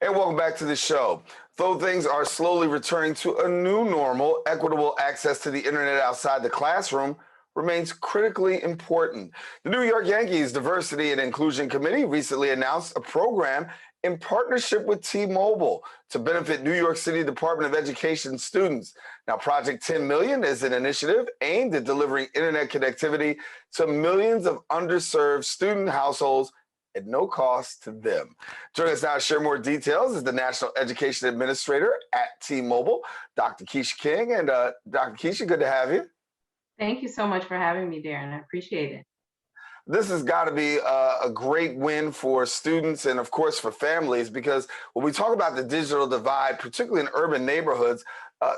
And welcome back to the show. Though things are slowly returning to a new normal, equitable access to the internet outside the classroom remains critically important. The New York Yankees Diversity and Inclusion Committee recently announced a program in partnership with T-Mobile to benefit New York City Department of Education students. Now, Project 10 Million is an initiative aimed at delivering internet connectivity to millions of underserved student households at no cost to them. Joining us now to share more details is the National Education Administrator at T-Mobile, Dr. Kiesha King. And Dr. Kiesha, good to have you. Thank you so much for having me, Darren. I appreciate it. This has got to be a great win for students and, of course, for families, because when we talk about the digital divide, particularly in urban neighborhoods,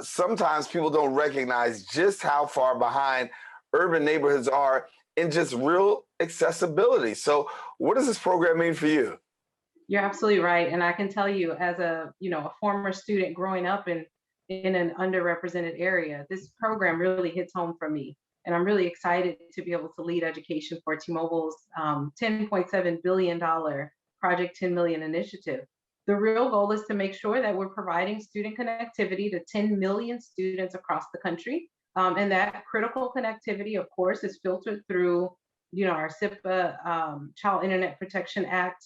sometimes people don't recognize just how far behind urban neighborhoods are in just real accessibility. So what does this program mean for you? You're absolutely right. And I can tell you, as a former student growing up in an underrepresented area, this program really hits home for me. And I'm really excited to be able to lead education for T-Mobile's $10.7 billion Project 10 Million initiative. The real goal is to make sure that we're providing student connectivity to 10 million students across the country. And that critical connectivity, of course, is filtered through, our SIPA Child Internet Protection Act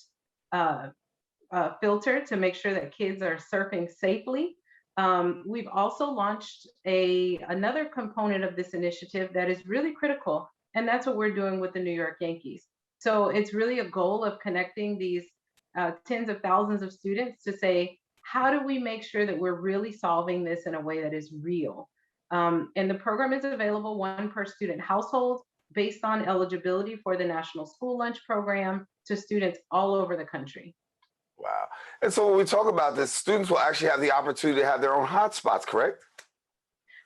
filter to make sure that kids are surfing safely. We've also launched another component of this initiative that is really critical, and that's what we're doing with the New York Yankees. So it's really a goal of connecting these tens of thousands of students to say, how do we make sure that we're really solving this in a way that is real? And the program is available one per student household based on eligibility for the National School Lunch Program to students all over the country. Wow. And so when we talk about this, students will actually have the opportunity to have their own hotspots, correct?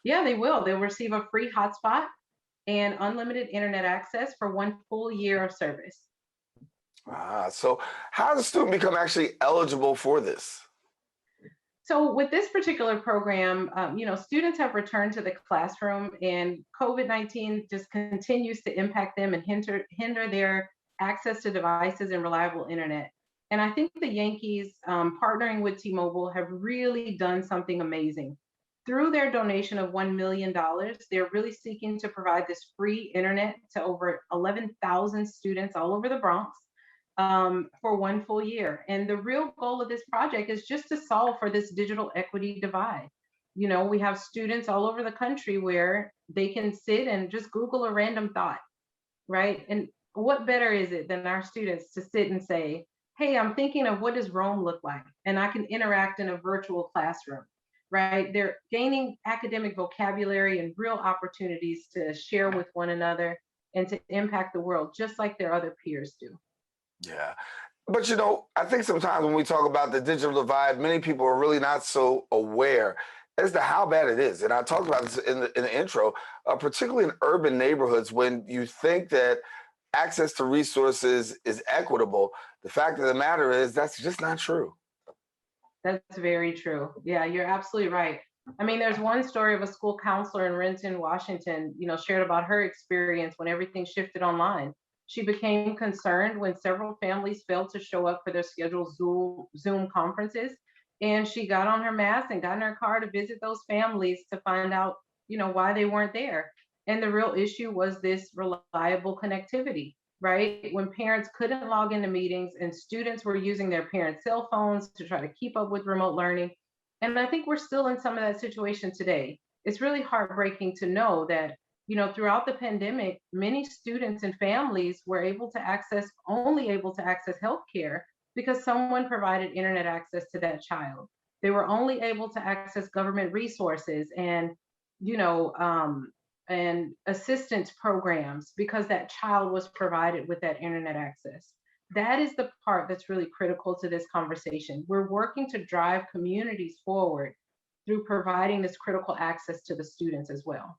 Yeah, they will. They'll receive a free hotspot and unlimited internet access for 1 full year of service. So how does a student become actually eligible for this? So with this particular program, students have returned to the classroom, and COVID-19 just continues to impact them and hinder their access to devices and reliable internet. And I think the Yankees, partnering with T-Mobile, have really done something amazing. Through their donation of $1 million, they're really seeking to provide this free internet to over 11,000 students all over the Bronx for 1 full year. And the real goal of this project is just to solve for this digital equity divide. We have students all over the country where they can sit and just Google a random thought, right? And what better is it than our students to sit and say, hey, I'm thinking of what does Rome look like? And I can interact in a virtual classroom, right? They're gaining academic vocabulary and real opportunities to share with one another and to impact the world just like their other peers do. Yeah. But, I think sometimes when we talk about the digital divide, many people are really not so aware as to how bad it is. And I talked about this in the intro, particularly in urban neighborhoods, when you think that access to resources is equitable, the fact of the matter is that's just not true. That's very true. Yeah, you're absolutely right. I mean, there's one story of a school counselor in Renton, Washington, shared about her experience when everything shifted online. She became concerned when several families failed to show up for their scheduled Zoom conferences. And she got on her mask and got in her car to visit those families to find out, why they weren't there. And the real issue was this reliable connectivity, right? When parents couldn't log into meetings and students were using their parents' cell phones to try to keep up with remote learning. And I think we're still in some of that situation today. It's really heartbreaking to know that, throughout the pandemic, many students and families were only able to access healthcare because someone provided internet access to that child. They were only able to access government resources and, and assistance programs because that child was provided with that internet access. That is the part that's really critical to this conversation. We're working to drive communities forward through providing this critical access to the students as well.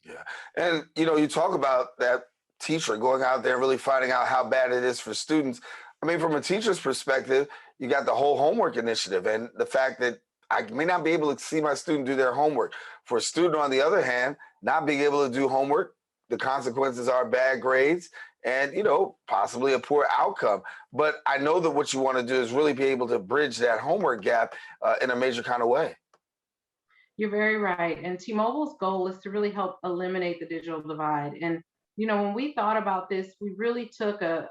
Yeah. And, you talk about that teacher going out there and really finding out how bad it is for students. I mean, from a teacher's perspective, you got the whole homework initiative and the fact that I may not be able to see my student do their homework. For a student, on the other hand, not being able to do homework the consequences are bad grades and, possibly a poor outcome. But I know that what you want to do is really be able to bridge that homework gap in a major kind of way. You're very right. And T-Mobile's goal is to really help eliminate the digital divide. And, when we thought about this, we really took a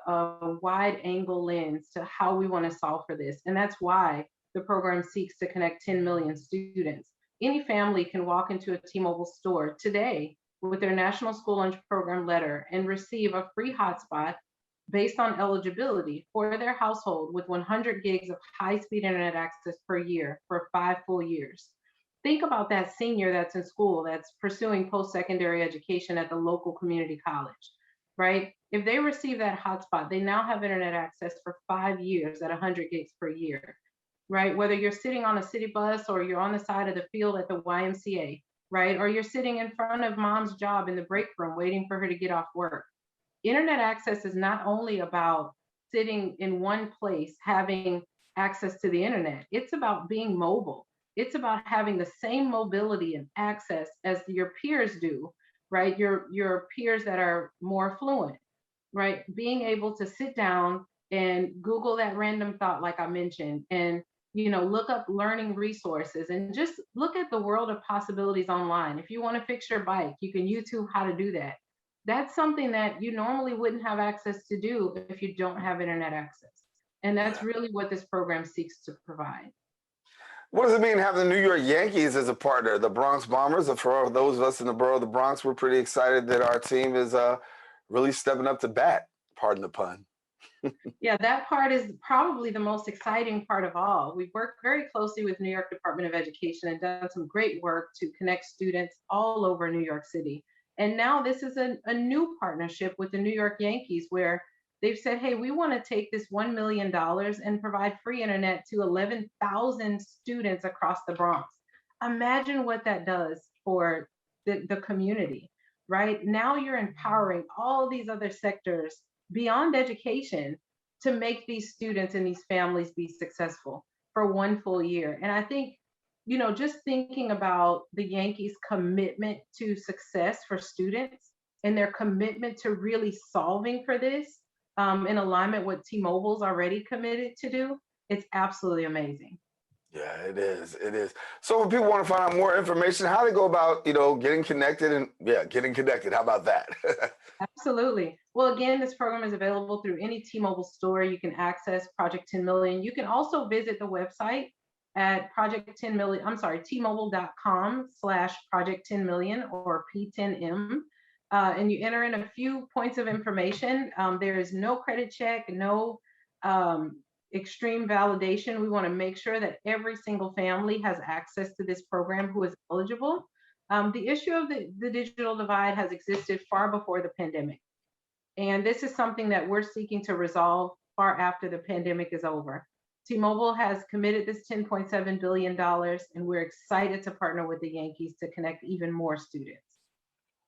wide angle lens to how we want to solve for this. And that's why the program seeks to connect 10 million students. Any family can walk into a T-Mobile store today with their National School Lunch Program letter and receive a free hotspot based on eligibility for their household with 100 gigs of high-speed internet access per year for 5 full years. Think about that senior that's in school, that's pursuing post-secondary education at the local community college, right? If they receive that hotspot, they now have internet access for 5 years at 100 gigs per year, right? Whether you're sitting on a city bus or you're on the side of the field at the YMCA, right? Or you're sitting in front of mom's job in the break room waiting for her to get off work. Internet access is not only about sitting in one place, having access to the internet, it's about being mobile. It's about having the same mobility and access as your peers do, right? Your peers that are more fluent, right? Being able to sit down and Google that random thought, like I mentioned, and look up learning resources and just look at the world of possibilities online. If you want to fix your bike, you can YouTube how to do that. That's something that you normally wouldn't have access to do if you don't have internet access. And that's really what this program seeks to provide. What does it mean to have the New York Yankees as a partner? The Bronx Bombers, for those of us in the borough of the Bronx, we're pretty excited that our team is really stepping up to bat, pardon the pun. Yeah, that part is probably the most exciting part of all. We've worked very closely with New York Department of Education and done some great work to connect students all over New York City. And now this is a new partnership with the New York Yankees where they've said, hey, we want to take this $1 million and provide free internet to 11,000 students across the Bronx. Imagine what that does for the community, right? Now you're empowering all these other sectors beyond education to make these students and these families be successful for 1 full year. And I think, just thinking about the Yankees' commitment to success for students and their commitment to really solving for this in alignment with T-Mobile's already committed to do, it's absolutely amazing. Yeah, it is. It is. So if people want to find out more information, how they go about, getting connected and getting connected. How about that? Absolutely. Well, again, this program is available through any T-Mobile store. You can access Project 10 Million. You can also visit the website at Project 10 Million, I'm sorry, tmobile.com/Project 10 Million or P10M. And you enter in a few points of information. There is no credit check, no extreme validation. We want to make sure that every single family has access to this program who is eligible. The issue of the digital divide has existed far before the pandemic. And this is something that we're seeking to resolve far after the pandemic is over. T-Mobile has committed this $10.7 billion, and we're excited to partner with the Yankees to connect even more students.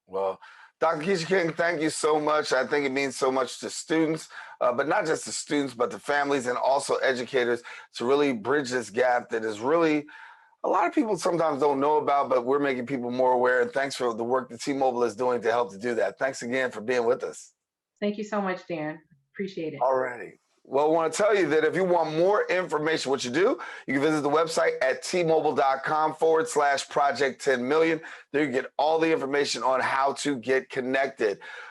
Well, Dr. Kiesha King, thank you so much. I think it means so much to students, but not just to students, but to families and also educators to really bridge this gap that is really a lot of people sometimes don't know about, but we're making people more aware. And thanks for the work that T-Mobile is doing to help to do that. Thanks again for being with us. Thank you so much, Daren. Appreciate it. All righty. Well, I want to tell you that if you want more information, what you do, you can visit the website at tmobile.com/Project 10 Million. There you get all the information on how to get connected.